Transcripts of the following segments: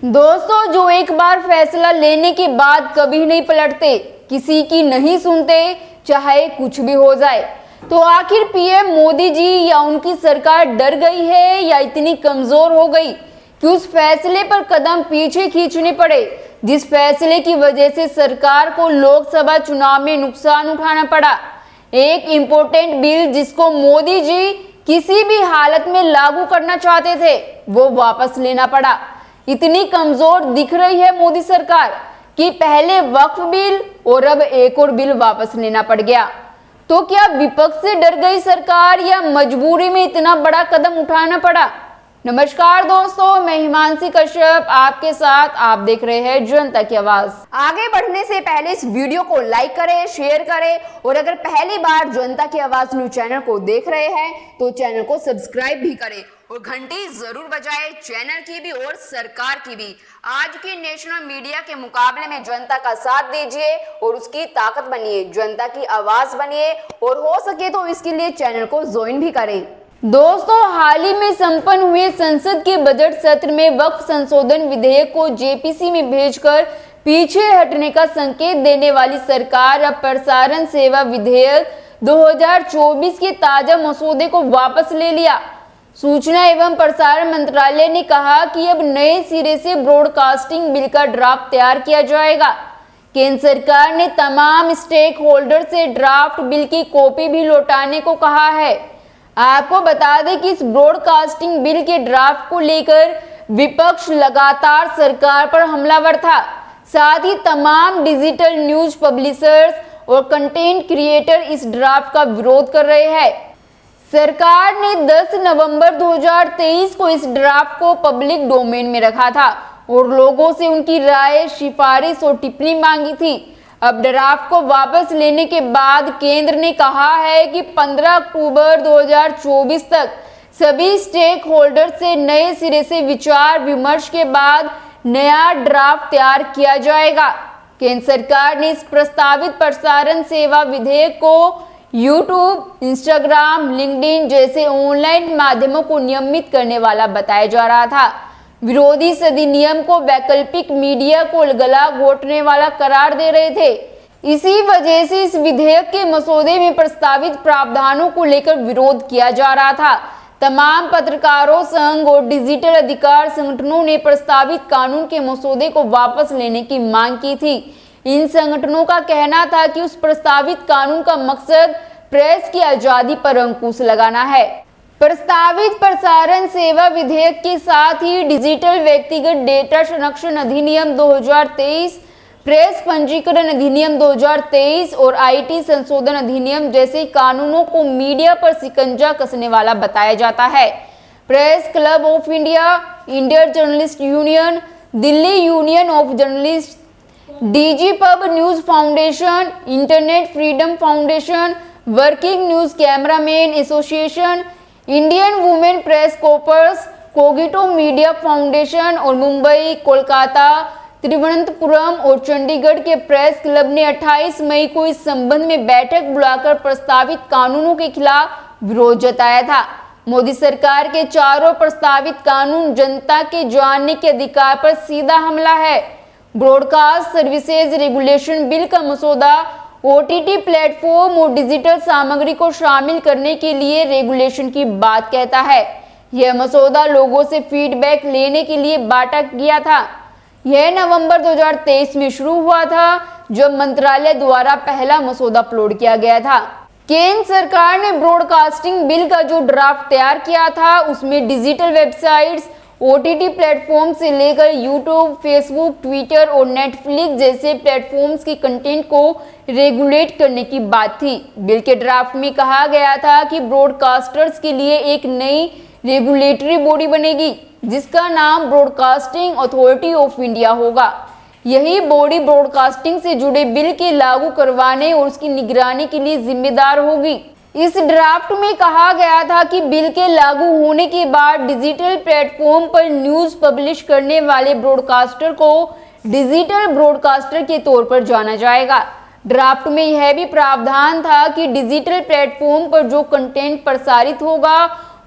दोस्तों, जो एक बार फैसला लेने के बाद कभी नहीं पलटते, किसी की नहीं सुनते, चाहे कुछ भी हो जाए, तो आखिर पीएम मोदी जी या उनकी सरकार डर गई है या इतनी कमजोर हो गई कि उस फैसले पर कदम पीछे खींचने पड़े, जिस फैसले की वजह से सरकार को लोकसभा चुनाव में नुकसान उठाना पड़ा। एक इम्पोर्टेंट बिल जिसको मोदी जी किसी भी हालत में लागू करना चाहते थे, वो वापस लेना पड़ा। इतनी कमजोर दिख रही है मोदी सरकार कि पहले वक्फ बिल और अब एक और बिल वापस लेना पड़ गया। तो क्या विपक्ष से डर गई सरकार या मजबूरी में इतना बड़ा कदम उठाना पड़ा? नमस्कार दोस्तों, मैं हिमांशी कश्यप आपके साथ। आप देख रहे हैं जनता की आवाज। आगे बढ़ने से पहले इस वीडियो को लाइक करें, शेयर करें और अगर पहली बार जनता की आवाज न्यूज चैनल को देख रहे हैं तो चैनल को सब्सक्राइब भी करें और घंटी जरूर बजाएं, चैनल की भी और सरकार की भी। आज की नेशनल मीडिया के मुकाबले में जनता का साथ दीजिए और उसकी ताकत बनिए, जनता की आवाज बनिए और हो सके तो इसके लिए चैनल को ज्वाइन भी करें। दोस्तों, हाल ही में संपन्न हुए संसद के बजट सत्र में वक्फ संशोधन विधेयक को जेपीसी में भेजकर पीछे हटने का संकेत देने वाली सरकार अब प्रसारण सेवा विधेयक 2024 के ताजा मसौदे को वापस ले लिया। सूचना एवं प्रसारण मंत्रालय ने कहा कि अब नए सिरे से ब्रॉडकास्टिंग बिल का ड्राफ्ट तैयार किया जाएगा। केंद्र सरकार ने तमाम स्टेक होल्डर से ड्राफ्ट बिल की कॉपी भी लौटाने को कहा है। आपको बता दें कि इस ब्रॉडकास्टिंग बिल के ड्राफ्ट को लेकर विपक्ष लगातार सरकार पर हमलावर था। साथ ही तमाम डिजिटल न्यूज पब्लिशर्स और कंटेंट क्रिएटर इस ड्राफ्ट का विरोध कर रहे हैं। सरकार ने 10 नवंबर 2023 को इस ड्राफ्ट को पब्लिक डोमेन में रखा था और लोगों से उनकी राय, सिफारिश और टिप्पणी मांगी थी। अब ड्राफ्ट को वापस लेने के बाद केंद्र ने कहा है कि 15 अक्टूबर 2024 तक सभी स्टेक होल्डर से नए सिरे से विचार विमर्श के बाद नया ड्राफ्ट तैयार किया जाएगा। केंद्र सरकार ने इस प्रस्तावित प्रसारण सेवा विधेयक को यूट्यूब, इंस्टाग्राम, लिंक्डइन जैसे ऑनलाइन माध्यमों को नियमित करने वाला बताया जा रहा था। विरोधी इस अधिनियम को वैकल्पिक मीडिया को गला घोटने वाला करार दे रहे थे। इसी वजह से इस विधेयक के मसौदे में प्रस्तावित प्रावधानों को लेकर विरोध किया जा रहा था। तमाम पत्रकारों संघ और डिजिटल अधिकार संगठनों ने प्रस्तावित कानून के मसौदे को वापस लेने की मांग की थी। इन संगठनों का कहना था कि उस प्रस्तावित कानून का मकसद प्रेस की आजादी पर अंकुश लगाना है। प्रस्तावित प्रसारण सेवा विधेयक के साथ ही डिजिटल व्यक्तिगत डेटा संरक्षण अधिनियम 2023, प्रेस पंजीकरण अधिनियम 2023 और आईटी संशोधन अधिनियम जैसे कानूनों को मीडिया पर शिकंजा कसने वाला बताया जाता है। Press Club of India, Indian Journalist Union, Delhi Union of Journalist, Digi Pub News Foundation, Internet Freedom Foundation, Working News Cameraman Association, Indian Women Press Corps, Cogito Media Foundation और मुंबई, कोलकाता, तिरुवनंतपुरम और चंडीगढ़ के प्रेस क्लब ने 28 मई को इस संबंध में बैठक बुलाकर प्रस्तावित कानूनों के खिलाफ विरोध जताया था। मोदी सरकार के चारों प्रस्तावित कानून जनता के जानने के अधिकार पर सीधा हमला है। ब्रॉडकास्ट सर्विसेज रेगुलेशन बिल का मसौदा ओटीटी प्लेटफॉर्म और डिजिटल सामग्री को शामिल करने के लिए रेगुलेशन की बात कहता है। यह मसौदा लोगों से फीडबैक लेने के लिए बांटा गया था। यह नवंबर 2023 में शुरू हुआ था, जब मंत्रालय द्वारा पहला मसौदा अपलोड किया गया था। केंद्र सरकार ने ब्रॉडकास्टिंग बिल का जो ड्राफ्ट तैयार किया था, उसमें डिजिटल वेबसाइट्स, ओटीटी प्लेटफॉर्म से लेकर यूट्यूब, फेसबुक, ट्विटर और नेटफ्लिक्स जैसे प्लेटफॉर्म्स के कंटेंट को रेगुलेट करने की बात थी। बिल के ड्राफ्ट में कहा गया था कि ब्रॉडकास्टर्स के लिए एक नई रेगुलेटरी बॉडी बनेगी, जिसका नाम ब्रॉडकास्टिंग अथॉरिटी ऑफ इंडिया होगा। यही बॉडी ब्रॉडकास्टिंग से जुड़े बिल के लागू करवाने और उसकी निगरानी के लिए जिम्मेदार होगी। इस ड्राफ्ट में कहा गया था कि बिल के लागू होने के बाद डिजिटल प्लेटफॉर्म पर न्यूज पब्लिश करने वाले ब्रॉडकास्टर को डिजिटल ब्रॉडकास्टर के तौर पर जाना जाएगा। ड्राफ्ट में यह भी प्रावधान था कि डिजिटल प्लेटफॉर्म पर जो कंटेंट प्रसारित होगा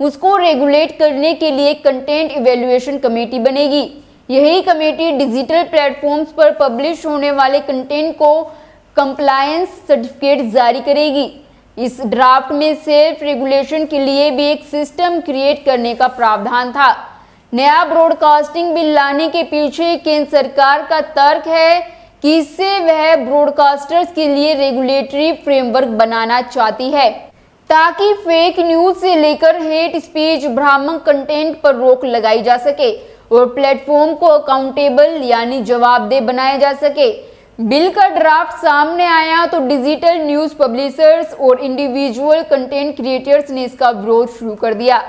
उसको रेगुलेट करने के लिए कंटेंट इवैल्यूएशन कमेटी बनेगी। यही कमेटी डिजिटल प्लेटफॉर्म्स पर पब्लिश होने वाले कंटेंट को कंप्लायंस सर्टिफिकेट जारी करेगी। इस ड्राफ्ट में सेल्फ रेगुलेशन के लिए भी एक सिस्टम क्रिएट करने का प्रावधान था। नया ब्रॉडकास्टिंग बिल लाने के पीछे केंद्र सरकार का तर्क है कि इससे वह ब्रॉडकास्टर्स के लिए रेगुलेटरी फ्रेमवर्क बनाना चाहती है ताकि फेक न्यूज से लेकर हेट स्पीच, भ्रामक कंटेंट पर रोक लगाई जा सके और प्लेटफॉर्म को अकाउंटेबल यानी जवाबदेह बनाया जा सके। बिल का ड्राफ्ट सामने आया तो डिजिटल न्यूज पब्लिशर्स और इंडिविजुअल कंटेंट क्रिएटर्स ने इसका विरोध शुरू कर दिया।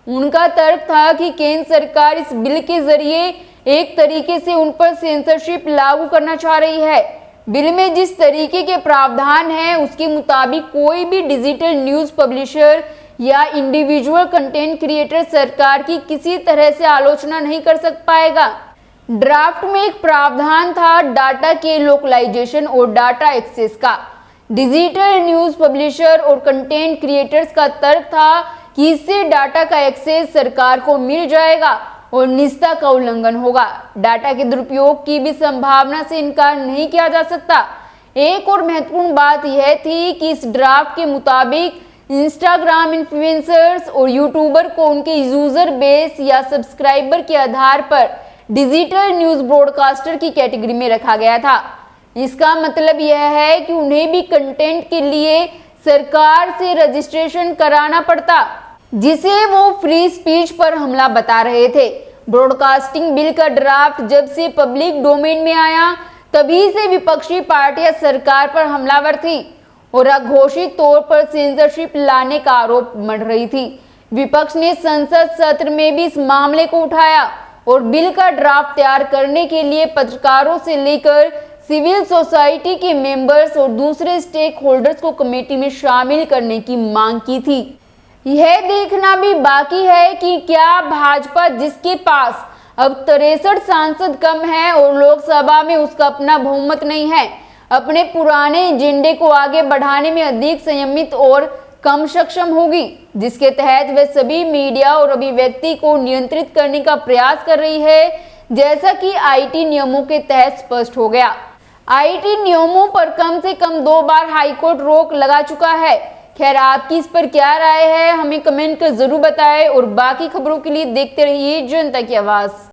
उनका तर्क था कि केंद्र सरकार इस बिल के जरिए एक तरीके से उन पर सेंसरशिप लागू करना चाह रही है। बिल में जिस तरीके के प्रावधान हैं उसके मुताबिक कोई भी डिजिटल न्यूज पब्लिशर या इंडिविजुअल कंटेंट क्रिएटर सरकार की किसी तरह से आलोचना नहीं कर पाएगा। ड्राफ्ट में एक प्रावधान था डाटा के लोकलाइजेशन और डाटा एक्सेस का। डिजिटल न्यूज पब्लिशर और कंटेंट क्रिएटर्स का तर्क था कि इससे डाटा का एक्सेस सरकार को मिल जाएगा और निजता का उल्लंघन होगा। डाटा के दुरुपयोग की भी संभावना से इनकार नहीं किया जा सकता। एक और महत्वपूर्ण बात यह थी कि इस ड्राफ्ट के मुताबिक इंस्टाग्राम इन्फ्लुएंसर्स और यूट्यूबर को उनके यूजर बेस या सब्सक्राइबर के आधार पर डिजिटल न्यूज ब्रॉडकास्टर की कैटेगरी में रखा गया था। इसका मतलब यह है कि उन्हें भी कंटेंट के लिए सरकार से रजिस्ट्रेशन कराना पड़ता, जिसे वो फ्री स्पीच पर हमला बता रहे थे। ब्रॉडकास्टिंग बिल का ड्राफ्ट जब से पब्लिक डोमेन में आया तभी से विपक्षी पार्टियां सरकार पर हमलावर थी और अघोषित तौर पर सेंसरशिप लाने का आरोप मढ़ रही थी। विपक्ष ने संसद सत्र में भी इस मामले को उठाया और बिल का ड्राफ्ट तैयार करने के लिए पत्रकारों से लेकर सिविल सोसाइटी के मेंबर्स और दूसरे स्टेक होल्डर्स को कमेटी में शामिल करने की मांग की थी। यह देखना भी बाकी है कि क्या भाजपा, जिसके पास अब 63 सांसद कम है और लोकसभा में उसका अपना बहुमत नहीं है, अपने पुराने एजेंडे को आगे बढ़ाने में अधिक संयमित और कम सक्षम होगी, जिसके तहत वह सभी मीडिया और अभिव्यक्ति को नियंत्रित करने का प्रयास कर रही है, जैसा कि आईटी नियमों के तहत स्पष्ट हो गया। आईटी नियमों पर कम से कम 2 बार हाईकोर्ट रोक लगा चुका है। खैर, आपकी इस पर क्या राय है, हमें कमेंट कर जरूर बताएं और बाकी खबरों के लिए देखते रहिए जनता की आवाज।